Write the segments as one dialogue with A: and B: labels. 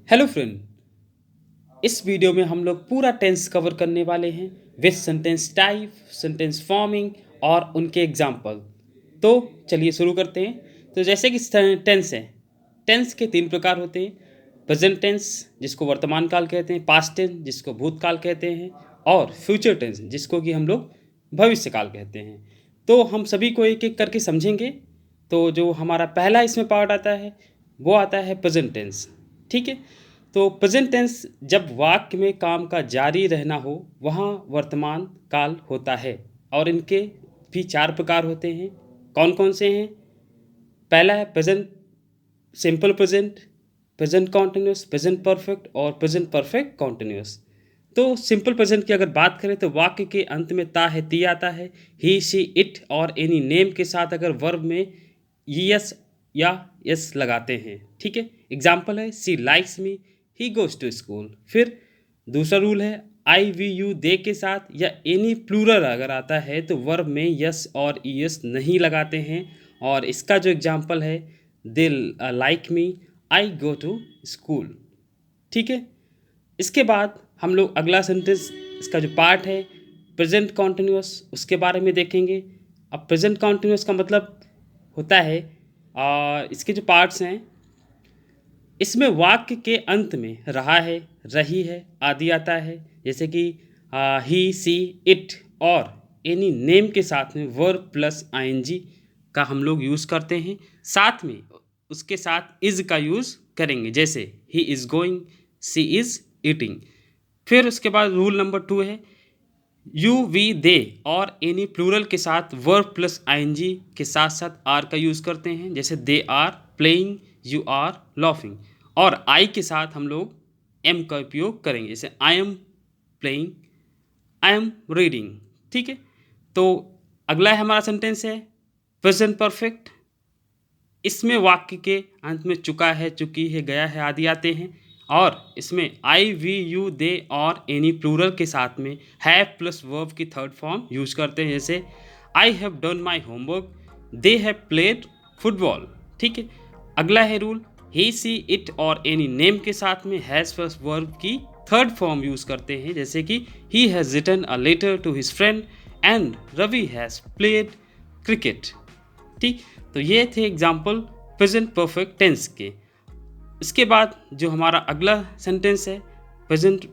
A: Hello friend. इस video में हम लोग पूरा टेंस कवर करने वाले हैं with sentence type, sentence forming और उनके एग्जाम्पल। तो चलिए शुरू करते हैं। तो जैसे कि टेंस है, टेंस के तीन प्रकार होते हैं। प्रेजेंट टेंस जिसको वर्तमान काल कहते हैं, पास्ट टेंस जिसको भूतकाल कहते हैं, और फ्यूचर टेंस जिसको कि हम लोग भविष्य काल कहते हैं। तो हम सभी को एक एक करके समझेंगे। तो जो हमारा पहला इसमें पार्ट आता है वो आता है प्रेजेंट टेंस। ठीक है। तो प्रेजेंट टेंस जब वाक्य में काम का जारी रहना हो वहाँ वर्तमान काल होता है। और इनके भी चार प्रकार होते हैं। कौन कौन से हैं? पहला है present simple present, present continuous, present perfect और प्रेजेंट परफेक्ट कॉन्टिन्यूस। तो सिंपल प्रेजेंट की अगर बात करें तो वाक्य के अंत में ता है ती आता है। ही शी इट और एनी नेम के साथ अगर वर्ब में यस या यस लगाते हैं। ठीक है। एग्जाम्पल है she likes me, he goes to school. फिर दूसरा रूल है आई वी यू दे के साथ या एनी प्लूरल अगर आता है तो वर्ब में यस और ईएस नहीं लगाते हैं। और इसका जो एग्जाम्पल है they like me, I go to school. ठीक है। इसके बाद हम लोग अगला सेंटेंस, इसका जो पार्ट है प्रेजेंट कॉन्टिन्यूस, उसके बारे में देखेंगे। अब प्रेजेंट कॉन्टिन्यूस का मतलब होता है इसके जो पार्ट्स हैं, इसमें वाक्य के अंत में रहा है, रही है आदि आता है। जैसे कि ही सी इट और एनी नेम के साथ में वर्ब प्लस आईएनजी का हम लोग यूज़ करते हैं। साथ में उसके साथ इज़ का यूज़ करेंगे। जैसे he is going, she is eating. फिर उसके बाद रूल नंबर 2 है यू वी दे और एनी प्लूरल के साथ वर्ब प्लस आईएनजी के साथ साथ आर का यूज़ करते हैं। जैसे they are playing, you are laughing. और आई के साथ हम लोग एम का उपयोग करेंगे। जैसे I am playing, I am reading. ठीक है। तो अगला है हमारा सेंटेंस है प्रेजेंट परफेक्ट। इसमें वाक्य के अंत में चुका है, चुकी है, गया है आदि आते हैं। और इसमें आई वी यू दे और एनी प्लूरल के साथ में हैव प्लस वर्ब की थर्ड फॉर्म यूज करते हैं। जैसे I have done my homework, they have played football. ठीक है। अगला है रूल ही सी इट और एनी नेम के साथ में हैज़ प्लस वर्ब की थर्ड फॉर्म यूज करते हैं। जैसे कि he has written a letter to his friend and Ravi has played cricket. ठीक। तो ये थे एग्जाम्पल प्रेजेंट परफेक्ट टेंस के। इसके बाद जो हमारा अगला सेंटेंस है प्रेजेंट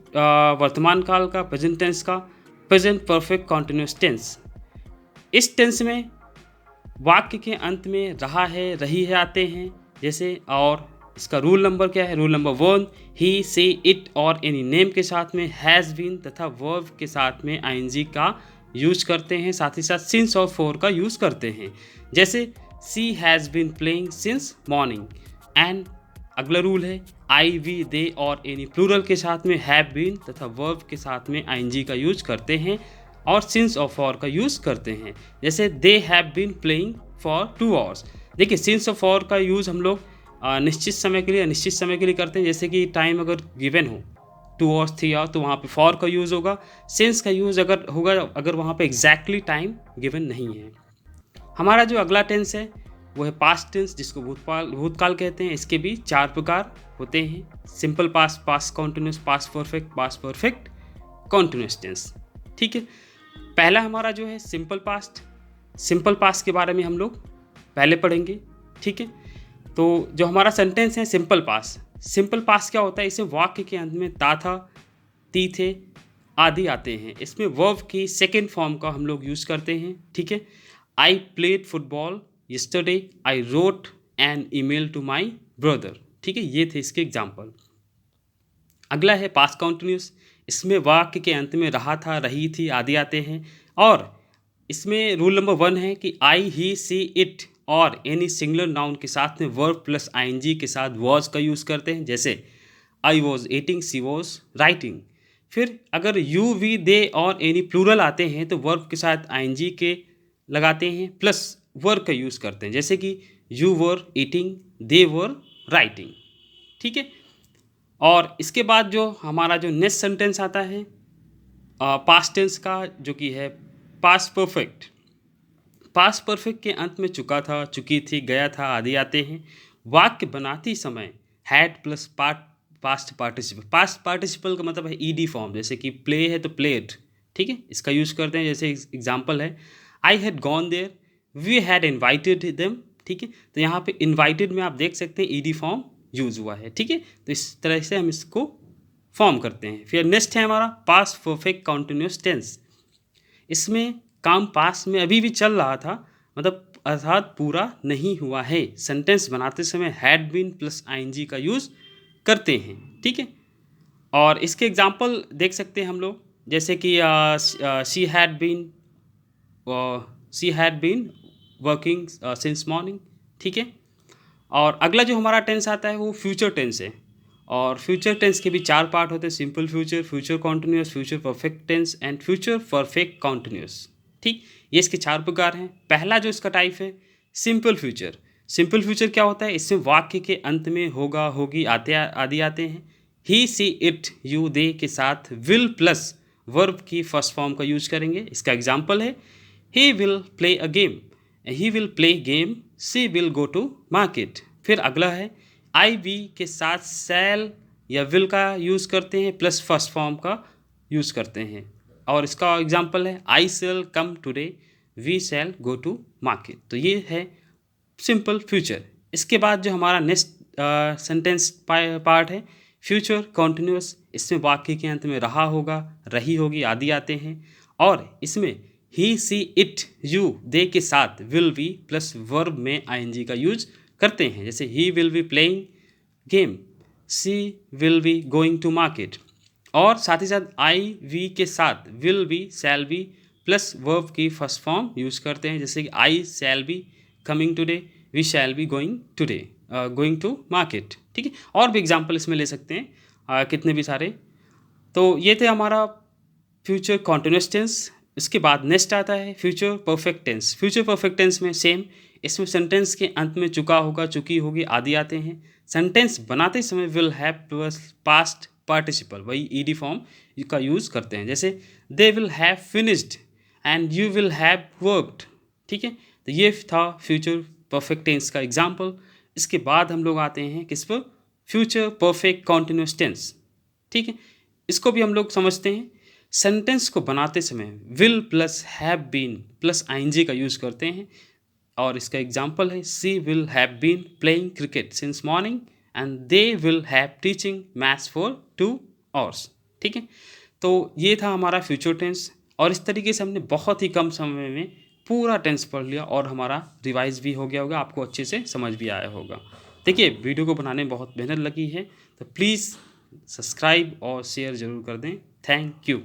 A: वर्तमान काल का, प्रेजेंट टेंस का, प्रेजेंट परफेक्ट कॉन्टिन्यूस टेंस। इस टेंस में वाक्य के अंत में रहा है, रही है आते हैं। जैसे और इसका रूल नंबर क्या है? रूल नंबर 1 ही से इट और एनी नेम के साथ में हैज़ बीन तथा वर्ब के साथ में आईएनजी का यूज करते हैं। साथ ही साथ सिंस और फॉर का यूज करते हैं। जैसे she has been playing since morning. And अगला रूल है आई वी दे और एनी प्लूरल के साथ में हैव बीन तथा वर्ब के साथ में आईएनजी का यूज करते हैं और सिंस और फॉर का यूज़ करते हैं। जैसे they have been playing for 2 hours. देखिए सिंस और फॉर का यूज़ हम लोग निश्चित समय के लिए अनिश्चित समय के लिए करते हैं। जैसे कि टाइम अगर गिवन हो 2 आवर्स 3 आवर्स तो वहाँ पे फॉर का यूज़ होगा। सिंस का यूज़ अगर होगा अगर वहाँ पे एग्जैक्टली टाइम गिवन नहीं है। हमारा जो अगला टेंस है वो है पास्ट टेंस जिसको भूतकाल कहते हैं। इसके भी 4 प्रकार होते हैं। Simple past, past continuous, past perfect, continuous tense. ठीक है। पहला हमारा जो है सिंपल पास्ट। सिंपल पास्ट के बारे में हम लोग पहले पढ़ेंगे। ठीक है। तो जो हमारा सेंटेंस है सिंपल पास्ट, सिंपल पास्ट क्या होता है? इसे वाक्य के अंत में ता था, ती थे आदि आते हैं। इसमें वर्ब की सेकेंड फॉर्म का हम लोग यूज़ करते हैं। ठीक है। I played football yesterday, I wrote an email to my brother. ठीक है। ये थे इसके एग्जाम्पल। अगला है पास्ट कॉन्टिन्यूस। इसमें वाक्य के अंत में रहा था, रही थी आदि आते हैं। और इसमें रूल नंबर 1 है कि आई ही सी इट और एनी सिंगुलर नाउन के साथ में वर्ब प्लस आईएनजी के साथ वॉज का यूज़ करते हैं। जैसे I was eating, she was writing. फिर अगर यू वी दे और एनी प्लूरल आते हैं तो वर्ब के साथ आईएनजी के लगाते हैं प्लस वर्ब का यूज़ करते हैं। जैसे कि you were eating, they were writing. ठीक है। और इसके बाद जो हमारा जो नेक्स्ट सेंटेंस आता है पास्ट टेंस का, जो कि है पास्ट परफेक्ट। पास्ट परफेक्ट के अंत में चुका था, चुकी थी, गया था आदि आते हैं। वाक्य बनाते समय हैड प्लस पास्ट पार्टिसिपल का मतलब है ईडी फॉर्म, जैसे कि प्ले है तो प्लेड, ठीक है, इसका यूज़ करते हैं। जैसे एग्जांपल है I had gone there, we had invited them, ठीक है। तो यहाँ पे इन्वाइटेड में आप देख सकते हैं ईडी फॉर्म यूज़ हुआ है, ठीक है। तो इस तरह से हम इसको फॉर्म करते हैं। फिर नेक्स्ट है हमारा पास्ट परफेक्ट कॉन्टिन्यूस टेंस। इसमें काम पास्ट में अभी भी चल रहा था, मतलब अर्थात पूरा नहीं हुआ है। सेंटेंस बनाते समय हैड बीन प्लस आईएनजी का यूज़ करते हैं, ठीक है। और इसके एग्जांपल देख सकते हैं हम लोग, जैसे कि she had been working since morning, ठीक है। और अगला जो हमारा टेंस आता है वो फ्यूचर टेंस है। और फ्यूचर टेंस के भी 4 पार्ट होते हैं, simple future, future continuous, future perfect tense and future perfect continuous, ठीक। ये इसके 4 प्रकार हैं। पहला जो इसका टाइप है सिंपल फ्यूचर। सिंपल फ्यूचर क्या होता है, इसमें वाक्य के अंत में होगा, होगी आदि आते हैं। ही, सी, इट, यू, दे के साथ विल प्लस वर्ब की फर्स्ट फॉर्म का यूज करेंगे। इसका एग्जाम्पल है he will play a game, he will play game, she will go to market. फिर अगला है आई वी के साथ सैल या विल का यूज़ करते हैं प्लस फर्स्ट फॉर्म का यूज़ करते हैं। और इसका एग्जांपल है I shall come today, we shall go to market. तो ये है सिंपल फ्यूचर। इसके बाद जो हमारा नेक्स्ट सेंटेंस पार्ट है फ्यूचर कॉन्टिन्यूस। इसमें वाक्य के अंत में रहा होगा, रही होगी आदि आते हैं। और इसमें ही, सी, इट, यू, दे के साथ विल बी प्लस वर्ब में आईएनजी का यूज करते हैं। जैसे he will be playing game, she will be going to market. और साथ ही साथ आई वी के साथ will be, shall be plus verb की फर्स्ट फॉर्म यूज करते हैं। जैसे कि I shall be coming today, we shall be going today going to market, ठीक है। और भी एग्जाम्पल इसमें ले सकते हैं कितने भी सारे। तो ये थे हमारा फ्यूचर कॉन्टिन्यूस टेंस। इसके बाद नेक्स्ट आता है future perfect tense. Future perfect tense में सेम, इसमें सेंटेंस के अंत में चुका होगा, चुकी होगी आदि आते हैं। सेंटेंस बनाते समय will have plus past participle, वही ईडी फॉर्म का यूज़ करते हैं। जैसे दे will have finished and you will have worked, ठीक है। तो ये था फ्यूचर परफेक्ट टेंस का एग्जाम्पल। इसके बाद हम लोग आते हैं किस पर, फ्यूचर परफेक्ट कॉन्टिन्यूस टेंस, ठीक है। इसको भी हम लोग समझते हैं। सेंटेंस को बनाते समय will plus have been plus ING का यूज़ करते हैं। और इसका एग्जांपल है she will have been playing cricket since morning and they will have teaching maths for 2 hours, ठीक है। तो ये था हमारा फ्यूचर टेंस। और इस तरीके से हमने बहुत ही कम समय में पूरा टेंस पढ़ लिया और हमारा रिवाइज भी हो गया होगा, आपको अच्छे से समझ भी आया होगा। देखिए वीडियो को बनाने में बहुत मेहनत लगी है, तो प्लीज़ सब्सक्राइब और शेयर ज़रूर कर दें। Thank you.